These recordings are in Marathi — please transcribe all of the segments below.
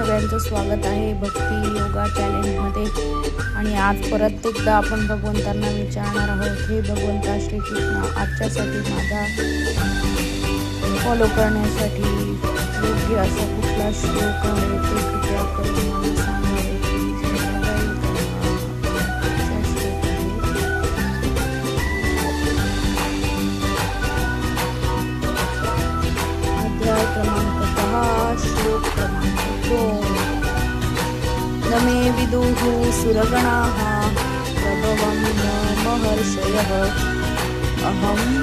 सगळ्यांचं स्वागत आहे भक्ती योगा चॅलेंजमध्ये। आणि आज परत एकदा आपण भगवंतांना विचारणार आहोत, हे भगवंता श्रीकृष्ण, आजच्यासाठी माझा फॉलो करण्यासाठी योग्य असा कुठला श्लोक आहे ते कृपया करून मला सांगावे। अध्याय क्रमांक 10 श्लोक क्रमांक 2। न मे विदुः सुरगणाः प्रभवं न महर्षयः अहम्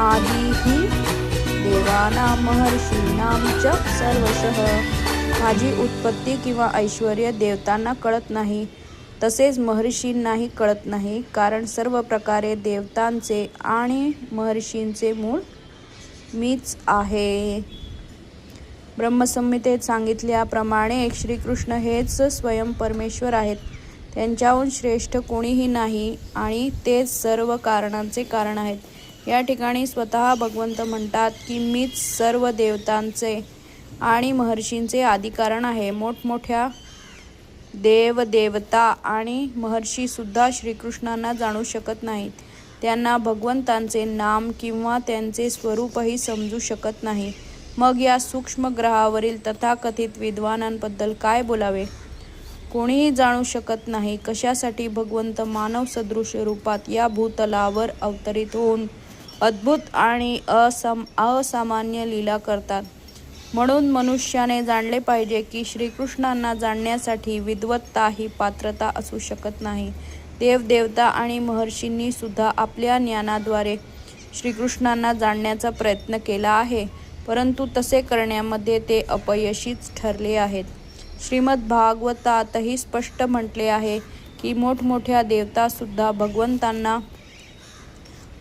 आदिः देवानां महर्षीणां च सर्वशः। माझी उत्पत्ती किंवा ऐश्वर्य देवतांना कळत नाही, तसेच महर्षींनाही कळत नाही, कारण सर्व प्रकारे देवतांचे आणि महर्षींचे मूळ मीच आहे। ब्रह्मसंहितेत सांगितल्याप्रमाणे श्रीकृष्ण हेच स्वयं परमेश्वर आहेत, त्यांच्याहून श्रेष्ठ कोणीही नाही आणि तेच सर्व कारणांचे कारण आहेत। या ठिकाणी स्वतः भगवंत म्हणतात की मीच सर्व देवतांचे आणि महर्षींचे आदिकारण आहे। मोठमोठ्या देवता आणि महर्षी सुद्धा श्रीकृष्णांना जाणू शकत नाहीत, त्यांना भगवंतांचे नाम किंवा त्यांचे स्वरूपही समजू शकत नाही, मग या सूक्ष्म ग्रहावरील तथाकथित विद्वानांबद्दल काय बोलावे। कोणीही जाणू शकत नाही कशासाठी भगवंत मानव सदृश रूपात या भूतलावर अवतरित होऊन अद्भुत आणि असामान्य लीला करतात। म्हणून मनुष्याने जाणले पाहिजे की श्रीकृष्णांना जाणण्यासाठी विद्वत्ता ही पात्रता असू शकत नाही। देवता आणि महर्षींनी सुद्धा आपल्या ज्ञानाद्वारे श्रीकृष्णांना जाणण्याचा प्रयत्न केला आहे, परंतु तसे करण्यामध्ये ते अपयशीच ठरले आहेत। श्रीमद भागवतातही स्पष्ट म्हटले आहे की मोठमोठ्या देवता सुद्धा भगवंतांना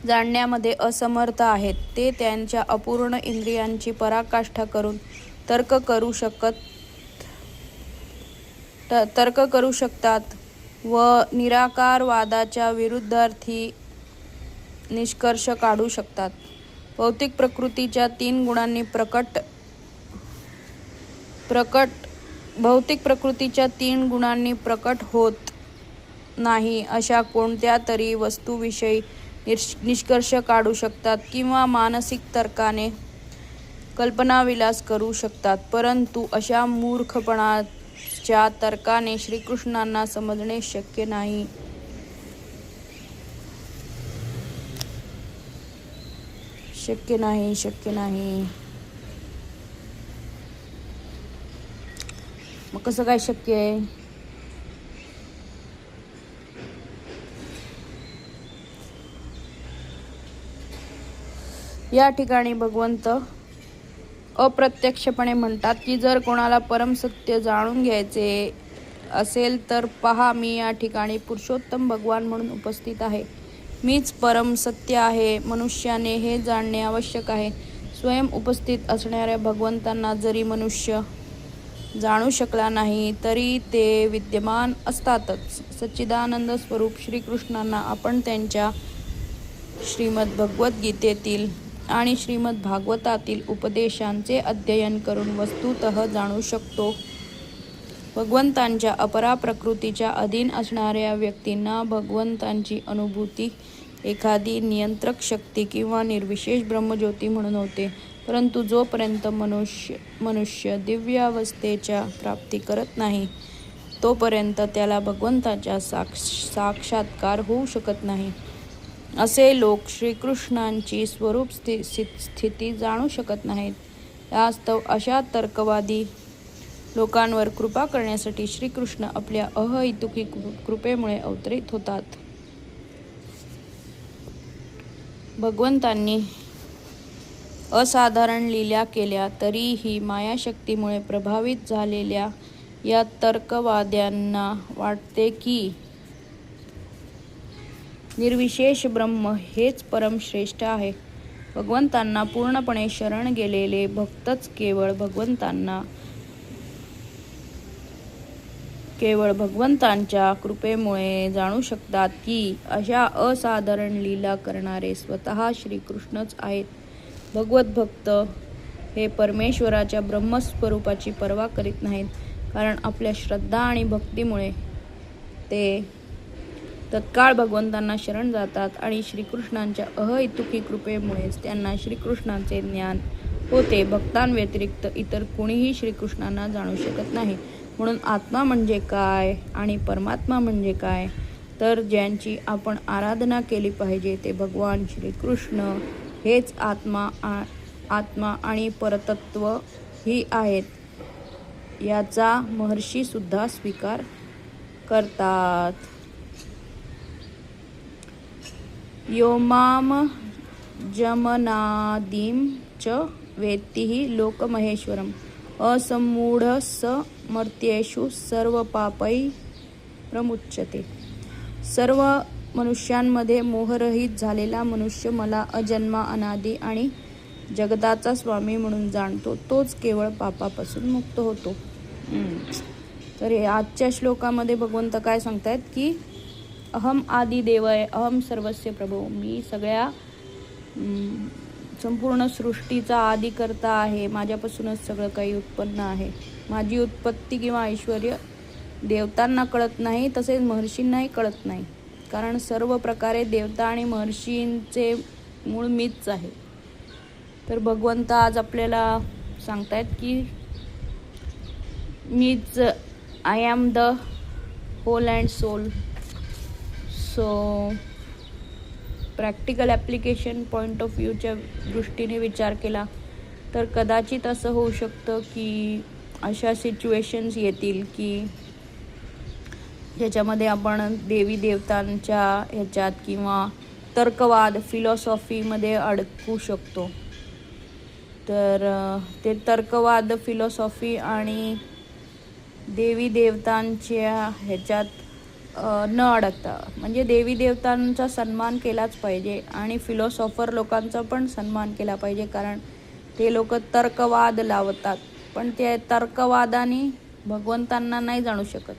जाणण्यामध्ये असमर्थ आहेत। ते त्यांच्या अपूर्ण इंद्रियांची पराकाष्ठा करून तर्क करू शकतात व निराकारवादाच्या विरुद्धार्थी निष्कर्ष काढू शकतात। भौतिक प्रकृतीच्या तीन गुणांनी प्रकट होत नाही अशा कोणत्या तरी वस्तूविषयी निष्कर्ष काढू शकतात किंवा मानसिक तर्काने कल्पनाविलास करू शकतात, परंतु अशा मूर्खपणाच्या तर्काने श्रीकृष्णांना समजणे शक्य नाही। मग कसं काय शक्य आहे? या ठिकाणी भगवंत अप्रत्यक्षपणे म्हणतात की जर कोणाला परमसत्य जाणून घ्यायचे असेल तर पहा, मी या ठिकाणी पुरुषोत्तम भगवान म्हणून उपस्थित आहे, मीच परम सत्य आहे। मनुष्याने हे जाणणे आवश्यक आहे। स्वयं उपस्थित असणाऱ्या भगवंतांना जरी मनुष्य जाणू शकला नाही तरी ते विद्यमान असतातच। सच्चिदानंद स्वरूप श्रीकृष्णांना आपण त्यांच्या श्रीमद भगवद्गीतेतील आणि श्रीमद भागवतातील उपदेशांचे अध्ययन करून वस्तुतः जाणू शकतो। भगवंतांच्या अपरा प्रकृतीच्या अधीन असणाऱ्या व्यक्तींना भगवंतांची अनुभूती एखादी नियंत्रक शक्ती किंवा निर्विशेष ब्रह्मज्योती म्हणून होते, परंतु जोपर्यंत मनुष्य दिव्यावस्थेच्या प्राप्ती करत नाही तोपर्यंत त्याला भगवंताचा साक्षात्कार होऊ शकत नाही। असे लोक श्रीकृष्णांची स्वरूप स्थिती जाणू शकत नाहीत। यास्तव अशा तर्कवादी लोकांवर कृपा करण्यासाठी श्रीकृष्ण आपल्या अहैतुकी कृपेमुळे अवतरित होतात। भगवंतांनी असाधारण लीला केल्या तरीही मायाशक्तीमुळे प्रभावित झालेल्या या तर्कवाद्यांना वाटते की निर्विशेष ब्रह्म हेच परमश्रेष्ठ आहे। भगवंतांना पूर्णपणे शरण गेलेले भक्तच केवळ भगवंतांच्या कृपेमुळे जाणू शकतात की अशा असाधारण लीला करणारे स्वतः श्रीकृष्णच आहेत। भगवत भक्त हे परमेश्वराच्या ब्रह्मस्वरूपाची पर्वा करीत नाहीत, कारण आपल्या श्रद्धा आणि भक्तीमुळे ते तत्काळ भगवंतांना शरण जातात आणि श्रीकृष्णांच्या अहैतुकी कृपेमुळेच त्यांना श्रीकृष्णाचे ज्ञान होते. भक्तांव्यतिरिक्त इतर कोणीही श्रीकृष्णांना जाणू शकत नाही. म्हणून आत्मा म्हणजे काय आणि परमात्मा म्हणजे काय, तर ज्यांची आपण आराधना केली पाहिजे ते भगवान श्रीकृष्ण हेच आत्मा आणि परतत्व ही आहेत, याचा महर्षी सुद्धा स्वीकार करतात. यो माम जमनादिं च वेत्ति लोकमहेश्वरम् असम्मूढ स मर्त्येषु सर्वपापै प्रमुच्यते. सर्व मनुष्यांमध्ये मोहरहित झालेला मनुष्य मला अजन्मा, अनादी आणि जगदाचा स्वामी म्हणून जाणतो, तोच केवळ पापापासून मुक्त होतो. तर हे आजच्या श्लोकामध्ये भगवंत काय सांगतायत की अहम आदि देवय अहम सर्वस्य प्रभो, मी सगळ्या संपूर्ण सृष्टीचा आदिकर्ता आहे, माझ्यापासूनच सगळं काही उत्पन्न आहे. माझी उत्पत्ती किंवा ऐश्वर्य देवतांना कळत नाही, तसेच महर्षींनाही कळत नाही, कारण सर्व प्रकारे देवता आणि महर्षींचे मूळ मीच आहे. तर भगवंत आज आपल्याला सांगतायत की मीच I am the whole and sole. So practical application point of व्ह्यूच्या दृष्टीने विचार केला तर कदाचित असं होऊ शकतं की अशा सिच्युएशन्स येतील की ज्याच्यामध्ये आपण देवी देवतांच्या ह्याच्यात किंवा तर्कवाद फिलॉसॉफीमध्ये अडकू शकतो. तर ते तर्कवाद फिलॉसॉफी आणि देवी देवतांच्या ह्याच्यात न अडकता, म्हणजे देवी देवतांचा सन्मान केलाच पाहिजे आणि फिलॉसॉफर लोकांचा पण सन्मान केला पाहिजे, कारण ते लोक तर्कवाद लावतात, पण ते तर्कवादाने भगवंतांना नाही जाणू शकत.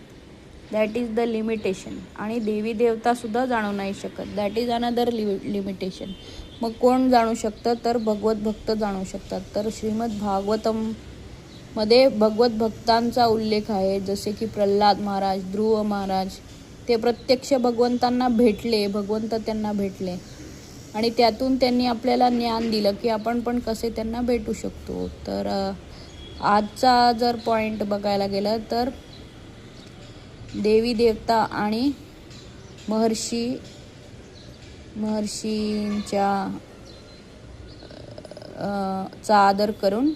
That is the limitation. आणि देवी देवतासुद्धा जाणू नाही शकत. That is another limitation. मग कोण जाणू शकतं, तर भगवत भक्त जाणू शकतात. तर श्रीमद भागवतम मध्ये भगवत भक्तांचा उल्लेख आहे, जसे की प्रल्हाद महाराज, ध्रुव महाराज, ते प्रत्यक्ष भगवंतांना भेटले, भगवंत त्यांना भेटले आणि त्यातून त्यांनी आपल्याला ज्ञान दिलं की आपण पण कसे त्यांना भेटू शकतो. तर आजचा जर पॉईंट बघायला गेलं तर देवी देवता आणि महर्षींच्या चा आदर करून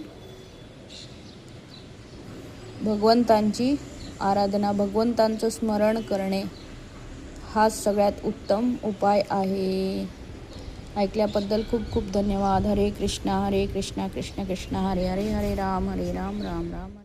भगवंतांची आराधना, भगवंतांचं स्मरण करणे हा सगळ्यात उत्तम उपाय आहे. ऐकल्याबद्दल खूप खूप धन्यवाद. हरे कृष्णा कृष्ण कृष्ण हरे हरे, हरे राम राम राम.